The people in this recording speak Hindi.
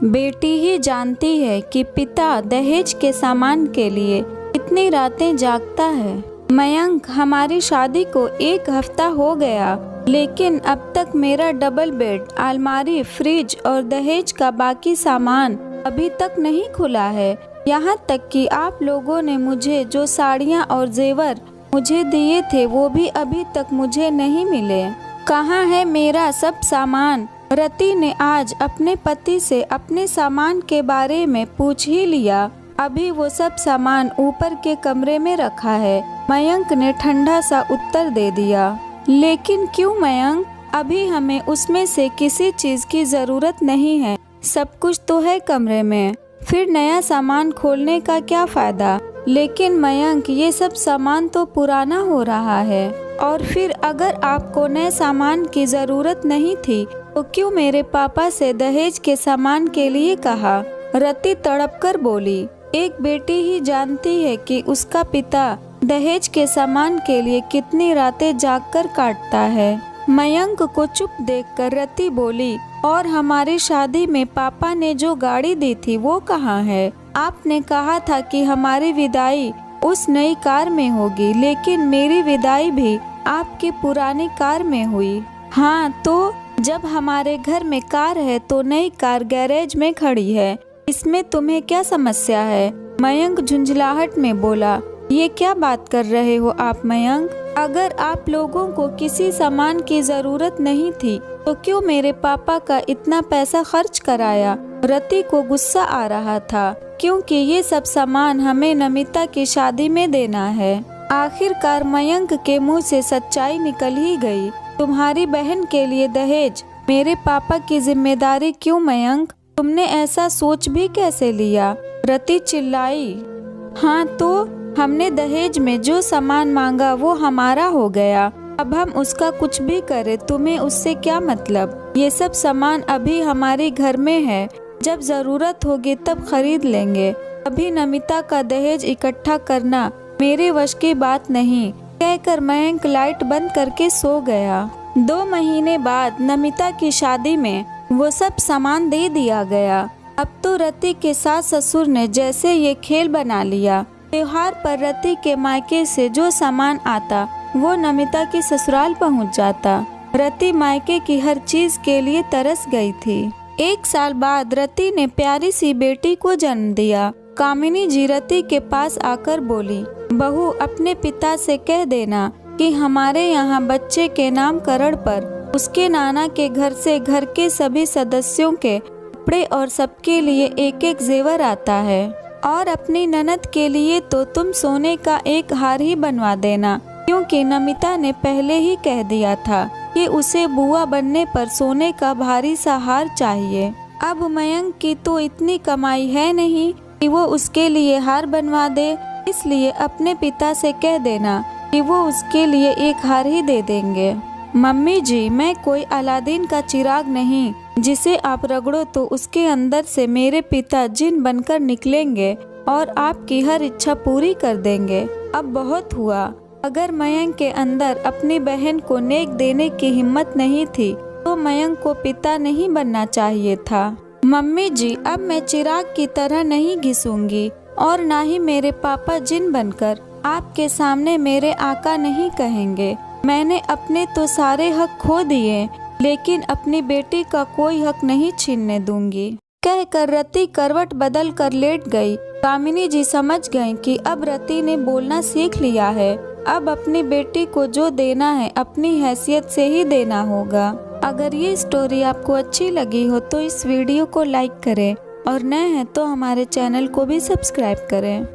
बेटी ही जानती है कि पिता दहेज के सामान के लिए कितनी रातें जागता है। मयंक, हमारी शादी को 1 हफ्ता हो गया, लेकिन अब तक मेरा डबल बेड, अलमारी, फ्रिज और दहेज का बाकी सामान अभी तक नहीं खुला है। यहाँ तक कि आप लोगों ने मुझे जो साड़ियाँ और जेवर मुझे दिए थे वो भी अभी तक मुझे नहीं मिले। कहाँ है मेरा सब सामान? रति ने आज अपने पति से अपने सामान के बारे में पूछ ही लिया। अभी वो सब सामान ऊपर के कमरे में रखा है। मयंक ने ठंडा सा उत्तर दे दिया। लेकिन क्यों मयंक? अभी हमें उसमें से किसी चीज की जरूरत नहीं है, सब कुछ तो है कमरे में, फिर नया सामान खोलने का क्या फायदा? लेकिन मयंक, ये सब सामान तो पुराना हो रहा है, और फिर अगर आपको नए सामान की जरूरत नहीं थी तो क्यों मेरे पापा से दहेज के सामान के लिए कहा? रति तड़प कर बोली। एक बेटी ही जानती है कि उसका पिता दहेज के सामान के लिए कितनी रातें जागकर काटता है। मयंक को चुप देखकर रति बोली, और हमारी शादी में पापा ने जो गाड़ी दी थी वो कहाँ है? आपने कहा था कि हमारी विदाई उस नई कार में होगी, लेकिन मेरी विदाई भी आपकी पुरानी कार में हुई। हाँ, तो जब हमारे घर में कार है तो नई कार गैरेज में खड़ी है, इसमें तुम्हें क्या समस्या है? मयंक झुंझलाहट में बोला। ये क्या बात कर रहे हो आप मयंक? अगर आप लोगों को किसी सामान की जरूरत नहीं थी तो क्यों मेरे पापा का इतना पैसा खर्च कराया? रति को गुस्सा आ रहा था, क्योंकि ये सब सामान हमें नमिता की शादी में देना है। आखिरकार मयंक के मुंह से सच्चाई निकल ही गई। तुम्हारी बहन के लिए दहेज मेरे पापा की जिम्मेदारी क्यों मयंक? तुमने ऐसा सोच भी कैसे लिया? रति चिल्लाई। हाँ, तो हमने दहेज में जो सामान मांगा वो हमारा हो गया, अब हम उसका कुछ भी करें तुम्हें उससे क्या मतलब? ये सब सामान अभी हमारे घर में है, जब जरूरत होगी तब खरीद लेंगे। अभी नमिता का दहेज इकट्ठा करना मेरे वश की बात नहीं, कहकर मयंक लाइट बंद करके सो गया। 2 महीने बाद नमिता की शादी में वो सब सामान दे दिया गया। अब तो रति के सास ससुर ने जैसे ये खेल बना लिया, त्योहार पर रति के मायके से जो सामान आता वो नमिता की ससुराल पहुंच जाता। रति मायके की हर चीज के लिए तरस गई थी। 1 साल बाद रति ने प्यारी सी बेटी को जन्म दिया। कामिनी जी रति के पास आकर बोली, बहू, अपने पिता से कह देना कि हमारे यहाँ बच्चे के नामकरण पर उसके नाना के घर से घर के सभी सदस्यों के कपड़े और सबके लिए एक एक जेवर आता है, और अपनी ननद के लिए तो तुम सोने का एक हार ही बनवा देना, क्योंकि नमिता ने पहले ही कह दिया था कि उसे बुआ बनने पर सोने का भारी सा हार चाहिए। अब मयंक की तो इतनी कमाई है नहीं कि वो उसके लिए हार बनवा दे, इसलिए अपने पिता से कह देना कि वो उसके लिए एक हार ही दे देंगे। मम्मी जी, मैं कोई अलादीन का चिराग नहीं जिसे आप रगड़ो तो उसके अंदर से मेरे पिता जिन बनकर निकलेंगे और आपकी हर इच्छा पूरी कर देंगे। अब बहुत हुआ। अगर मयंक के अंदर अपनी बहन को नेक देने की हिम्मत नहीं थी तो मयंक को पिता नहीं बनना चाहिए था। मम्मी जी, अब मैं चिराग की तरह नहीं घिसूंगी, और ना ही मेरे पापा जिन बनकर आपके सामने मेरे आका नहीं कहेंगे। मैंने अपने तो सारे हक खो दिए, लेकिन अपनी बेटी का कोई हक नहीं छीनने दूंगी। कहकर रति करवट बदल कर लेट गई। कामिनी जी समझ गईं कि अब रति ने बोलना सीख लिया है। अब अपनी बेटी को जो देना है अपनी हैसियत से ही देना होगा। अगर ये स्टोरी आपको अच्छी लगी हो तो इस वीडियो को लाइक करें, और नए हैं तो हमारे चैनल को भी सब्सक्राइब करें।